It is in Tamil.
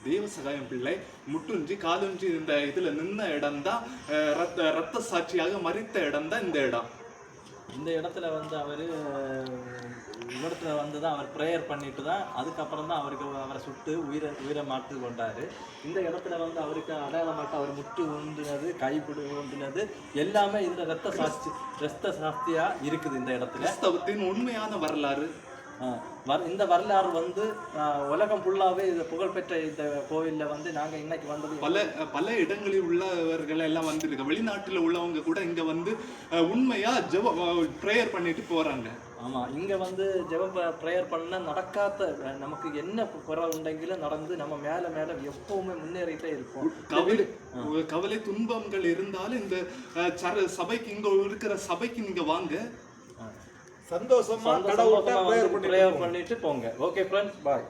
தேவசகாயம் பிள்ளை முட்டுஞ்சி காலுஞ்சி இந்த இதுல நின்ன இடம் தான், ரத்த சாட்சியாக மறித்த இடம் தான் இந்த இடம். இந்த இடத்துல வந்து அவர் இடத்துல வந்து தான் அவர் ப்ரேயர் பண்ணிட்டு தான் அதுக்கப்புறம் தான் அவரை சுட்டு உயிரை மாற்றி கொண்டாரு. இந்த இடத்துல வந்து அவருக்கு அடையாளமாட்ட அவர் முட்டு ஊன்றினது, கைப்பிடி ஊன்றினது எல்லாமே இந்த ரத்த சாட்சியா இருக்குது. இந்த இடத்துல கிறிஸ்தவத்தின் உண்மையான வரலாறு. இந்த வரலாறு வந்து உலகம் ஃபுல்லாவே இது புகழ்பெற்ற இந்த கோயில்ல வந்து நாங்க இன்னைக்கு வந்தது பல இடங்களில் உள்ளவர்கள் எல்லாம் வந்துருக்கு. வெளிநாட்டுல உள்ளவங்க கூட இங்க வந்து உண்மையா ப்ரேயர் பண்ணிட்டு போறாங்க. ஆமா, இங்க வந்து ஜெபம் ப்ரேயர் பண்ண நடக்காத நமக்கு என்ன குறை உണ്ടെങ്കിലും நடந்து நம்ம மேல மேல எப்பவுமே முன்னேறிட்டே இருப்போம். கவலை துன்பங்கள் இருந்தாலும் இந்த சபைக்கு, இங்க இருக்கிற சபைக்கு நீங்க வாங்க, சந்தோஷமா ப்ரேயர் பண்ணிட்டு போங்க. ஓகே ஃப்ரெண்ட்ஸ், பாய்.